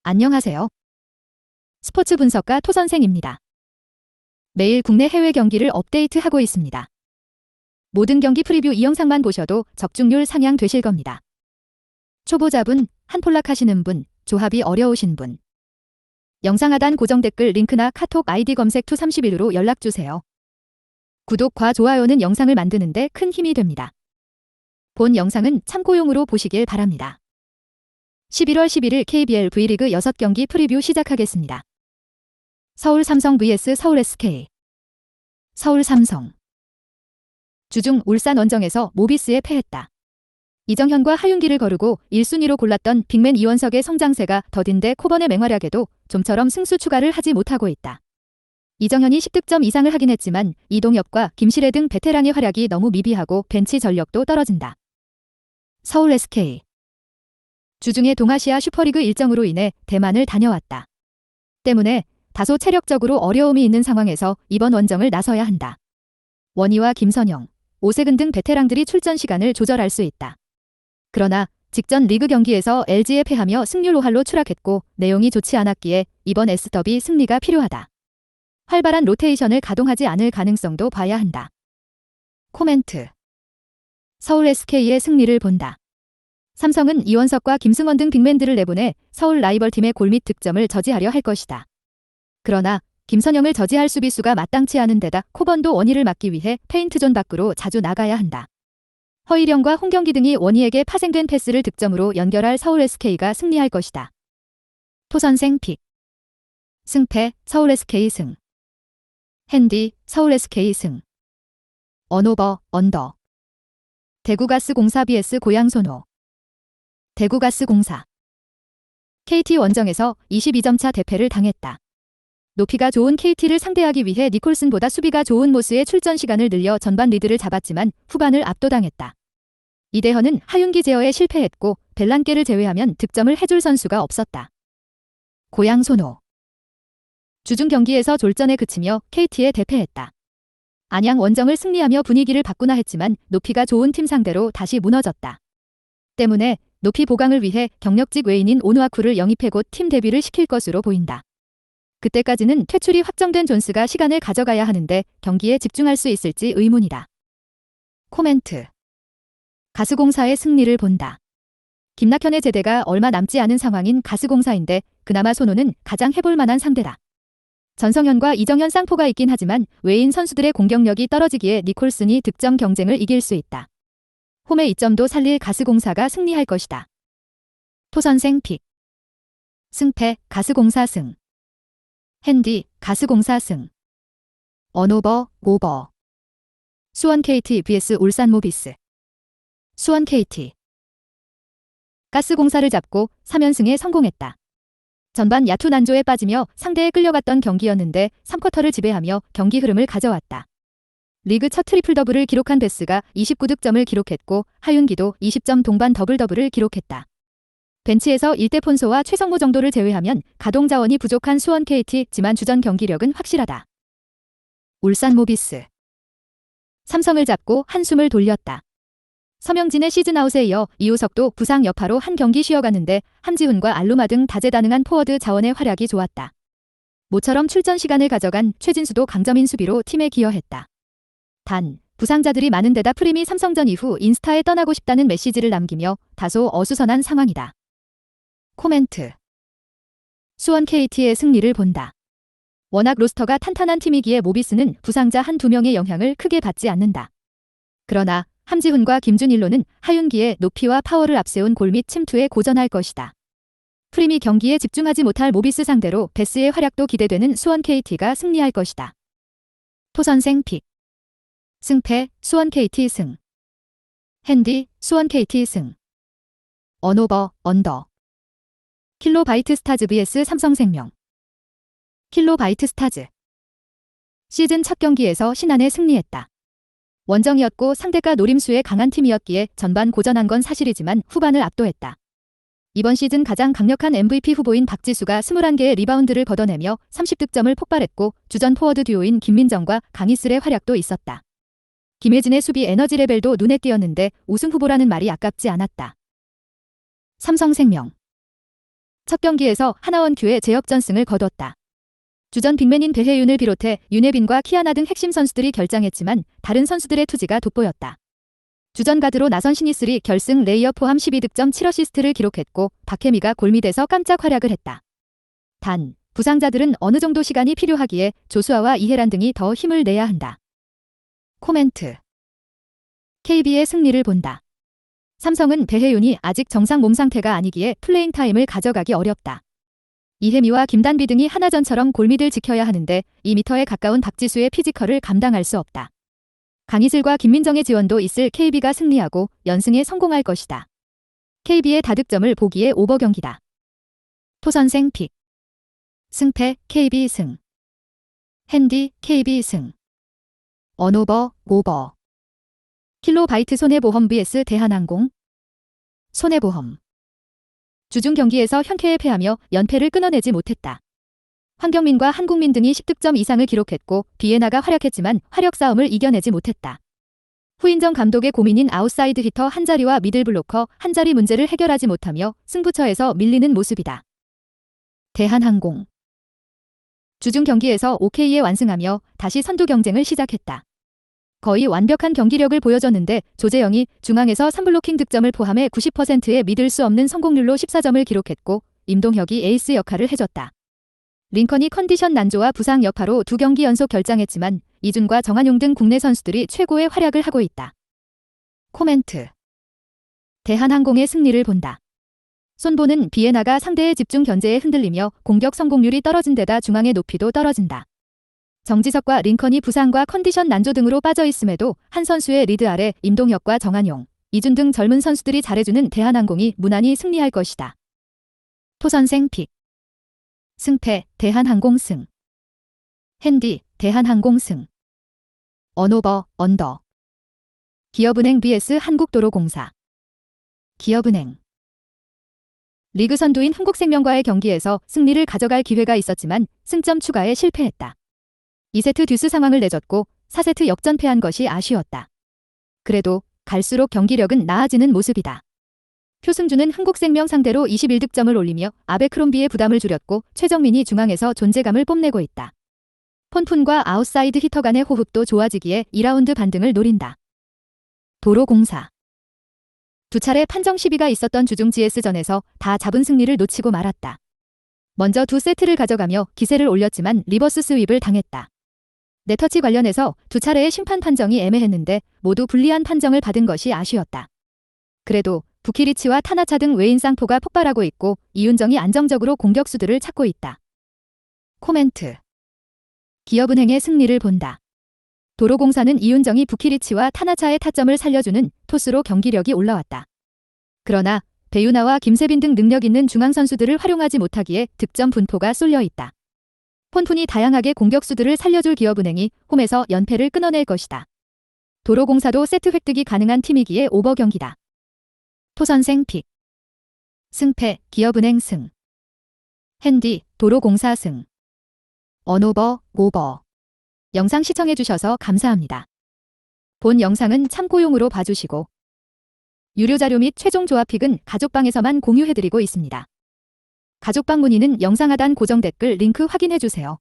안녕하세요. 스포츠 분석가 토선생입니다. 매일 국내 해외 경기를 업데이트하고 있습니다. 모든 경기 프리뷰 이 영상만 보셔도 적중률 상향 되실 겁니다. 초보자분, 한폴락 하시는 분, 조합이 어려우신 분. 영상 하단 고정 댓글 링크나 카톡 아이디 검색 투31으로 연락주세요. 구독과 좋아요는 영상을 만드는데 큰 힘이 됩니다. 본 영상은 참고용으로 보시길 바랍니다. 11월 11일 KBL V리그 6경기 프리뷰 시작하겠습니다. 서울 삼성 vs 서울 SK. 서울 삼성. 주중 울산 원정에서 모비스에 패했다. 이정현과 하윤기를 거르고 1순위로 골랐던 빅맨 이원석의 성장세가 더딘데 코번의 맹활약에도 좀처럼 승수 추가를 하지 못하고 있다. 이정현이 10득점 이상을 하긴 했지만 이동엽과 김시래 등 베테랑의 활약이 너무 미비하고 벤치 전력도 떨어진다. 서울 SK. 주중에 동아시아 슈퍼리그 일정으로 인해 대만을 다녀왔다. 때문에 다소 체력적으로 어려움이 있는 상황에서 이번 원정을 나서야 한다. 원희와 김선영, 오세근 등 베테랑들이 출전 시간을 조절할 수 있다. 그러나 직전 리그 경기에서 LG에 패하며 승률 5할로 추락했고 내용이 좋지 않았기에 이번 S더비 승리가 필요하다. 활발한 로테이션을 가동하지 않을 가능성도 봐야 한다. 코멘트. 서울 SK의 승리를 본다. 삼성은 이원석과 김승원 등 빅맨들을 내보내 서울 라이벌팀의 골 및 득점을 저지하려 할 것이다. 그러나 김선영을 저지할 수비수가 마땅치 않은 데다 코번도 원희를 막기 위해 페인트존 밖으로 자주 나가야 한다. 허일영과 홍경기 등이 원희에게 파생된 패스를 득점으로 연결할 서울 SK가 승리할 것이다. 토선생 픽. 승패 서울 SK 승. 핸디 서울 SK 승. 언오버 언더. 대구가스공사 vs 고양소노. 대구가스공사. KT 원정에서 22점 차 대패를 당했다. 높이가 좋은 KT를 상대하기 위해 니콜슨보다 수비가 좋은 모스의 출전 시간을 늘려 전반 리드를 잡았지만 후반을 압도당했다. 이대헌은 하윤기 제어에 실패했고 벨란게를 제외하면 득점을 해줄 선수가 없었다. 고양소노. 주중 경기에서 졸전에 그치며 KT에 대패했다. 안양 원정을 승리하며 분위기를 바꾸나 했지만 높이가 좋은 팀 상대로 다시 무너졌다. 때문에 높이 보강을 위해 경력직 외인인 오누아쿠를 영입해 곧 팀 데뷔를 시킬 것으로 보인다. 그때까지는 퇴출이 확정된 존스가 시간을 가져가야 하는데 경기에 집중할 수 있을지 의문이다. 코멘트. 가스공사의 승리를 본다. 김낙현의 제대가 얼마 남지 않은 상황인 가스공사인데 그나마 소노는 가장 해볼 만한 상대다. 전성현과 이정현 쌍포가 있긴 하지만 외인 선수들의 공격력이 떨어지기에 니콜슨이 득점 경쟁을 이길 수 있다. 홈의 이점도 살릴 가스공사가 승리할 것이다. 토선생 픽. 승패 가스공사 승. 핸디 가스공사 승. 언오버 오버. 수원 KT vs 울산 모비스. 수원 KT. 가스공사를 잡고 3연승에 성공했다. 전반 야투 난조에 빠지며 상대에 끌려갔던 경기였는데 3쿼터를 지배하며 경기 흐름을 가져왔다. 리그 첫 트리플 더블을 기록한 베스가 29득점을 기록했고 하윤기도 20점 동반 더블 더블을 기록했다. 벤치에서 일대폰소와 최성모 정도를 제외하면 가동 자원이 부족한 수원 KT지만 주전 경기력은 확실하다. 울산 모비스. 삼성을 잡고 한숨을 돌렸다. 서명진의 시즌아웃에 이어 이우석도 부상 여파로 한 경기 쉬어가는데 함지훈과 알루마 등 다재다능한 포워드 자원의 활약이 좋았다. 모처럼 출전 시간을 가져간 최진수도 강점인 수비로 팀에 기여했다. 단, 부상자들이 많은 데다 프림이 삼성전 이후 인스타에 떠나고 싶다는 메시지를 남기며 다소 어수선한 상황이다. 코멘트. 수원 KT의 승리를 본다. 워낙 로스터가 탄탄한 팀이기에 모비스는 부상자 한두 명의 영향을 크게 받지 않는다. 그러나 함지훈과 김준일로는 하윤기의 높이와 파워를 앞세운 골 및 침투에 고전할 것이다. 프림이 경기에 집중하지 못할 모비스 상대로 베스의 활약도 기대되는 수원 KT가 승리할 것이다. 토선생 픽. 승패 수원 KT 승. 핸디 수원 KT 승. 언오버 언더. 킬로바이트 스타즈 vs 삼성생명. 킬로바이트 스타즈. 시즌 첫 경기에서 신안에 승리했다. 원정이었고 상대가 노림수에 강한 팀이었기에 전반 고전한 건 사실이지만 후반을 압도했다. 이번 시즌 가장 강력한 MVP 후보인 박지수가 21개의 리바운드를 걷어내며 30득점을 폭발했고 주전 포워드 듀오인 김민정과 강희슬의 활약도 있었다. 김혜진의 수비 에너지 레벨도 눈에 띄었는데 우승 후보라는 말이 아깝지 않았다. 삼성생명. 첫 경기에서 하나원큐의 제역전승을 거뒀다. 주전 빅맨인 배혜윤을 비롯해 윤혜빈과 키아나 등 핵심 선수들이 결장했지만 다른 선수들의 투지가 돋보였다. 주전 가드로 나선 신이슬이 결승 레이어 포함 12득점 7어시스트를 기록했고 박혜미가 골밑에서 깜짝 활약을 했다. 단, 부상자들은 어느 정도 시간이 필요하기에 조수아와 이혜란 등이 더 힘을 내야 한다. 코멘트. KB의 승리를 본다. 삼성은 배혜윤이 아직 정상 몸 상태가 아니기에 플레잉 타임을 가져가기 어렵다. 이혜미와 김단비 등이 하나전처럼 골밑을 지켜야 하는데 2m에 가까운 박지수의 피지컬을 감당할 수 없다. 강희슬과 김민정의 지원도 있을 KB가 승리하고 연승에 성공할 것이다. KB의 다득점을 보기에 오버 경기다. 토선생 픽. 승패 KB 승. 핸디 KB 승. 언오버 오버. 킬로바이트 손해보험 vs 대한항공. 손해보험. 주중 경기에서 현쾌에 패하며 연패를 끊어내지 못했다. 황경민과 한국민 등이 10득점 이상을 기록했고 비에나가 활약했지만 화력 싸움을 이겨내지 못했다. 후인정 감독의 고민인 아웃사이드 히터 한자리와 미들블로커 한자리 문제를 해결하지 못하며 승부처에서 밀리는 모습이다. 대한항공. 주중 경기에서 OK에 완승하며 다시 선두 경쟁을 시작했다. 거의 완벽한 경기력을 보여줬는데 조재영이 중앙에서 3블로킹 득점을 포함해 90%의 믿을 수 없는 성공률로 14점을 기록했고 임동혁이 에이스 역할을 해줬다. 링컨이 컨디션 난조와 부상 여파로 2경기 연속 결장했지만 이준과 정한용 등 국내 선수들이 최고의 활약을 하고 있다. 코멘트. 대한항공의 승리를 본다. 손보는 비에나가 상대의 집중 견제에 흔들리며 공격 성공률이 떨어진 데다 중앙의 높이도 떨어진다. 정지석과 링컨이 부상과 컨디션 난조 등으로 빠져있음에도 한 선수의 리드 아래 임동혁과 정한용, 이준 등 젊은 선수들이 잘해주는 대한항공이 무난히 승리할 것이다. 토선생 픽. 승패 대한항공 승. 핸디 대한항공 승. 언오버 언더. 기업은행 vs 한국도로공사. 기업은행. 리그 선두인 한국생명과의 경기에서 승리를 가져갈 기회가 있었지만 승점 추가에 실패했다. 2세트 듀스 상황을 내줬고 4세트 역전패한 것이 아쉬웠다. 그래도 갈수록 경기력은 나아지는 모습이다. 표승주는 한국생명 상대로 21득점을 올리며 아베크롬비의 부담을 줄였고 최정민이 중앙에서 존재감을 뽐내고 있다. 폰푼과 아웃사이드 히터 간의 호흡도 좋아지기에 2라운드 반등을 노린다. 도로공사. 두 차례 판정 시비가 있었던 주중 GS전에서 다 잡은 승리를 놓치고 말았다. 먼저 2세트를 가져가며 기세를 올렸지만 리버스 스윕을 당했다. 네터치 관련해서 2차례의 심판 판정이 애매했는데 모두 불리한 판정을 받은 것이 아쉬웠다. 그래도 부키리치와 타나차 등 외인 쌍포가 폭발하고 있고 이윤정이 안정적으로 공격수들을 찾고 있다. 코멘트. 기업은행의 승리를 본다. 도로공사는 이윤정이 부키리치와 타나차의 타점을 살려주는 토스로 경기력이 올라왔다. 그러나 배유나와 김세빈 등 능력 있는 중앙 선수들을 활용하지 못하기에 득점 분포가 쏠려 있다. 폰푼이 다양하게 공격수들을 살려줄 기업은행이 홈에서 연패를 끊어낼 것이다. 도로공사도 세트 획득이 가능한 팀이기에 오버 경기다. 토선생 픽. 승패 기업은행 승. 핸디 도로공사 승. 언오버 오버. 영상 시청해주셔서 감사합니다. 본 영상은 참고용으로 봐주시고 유료 자료 및 최종 조합픽은 가족방에서만 공유해드리고 있습니다. 가족방 문의는 영상 하단 고정 댓글 링크 확인해주세요.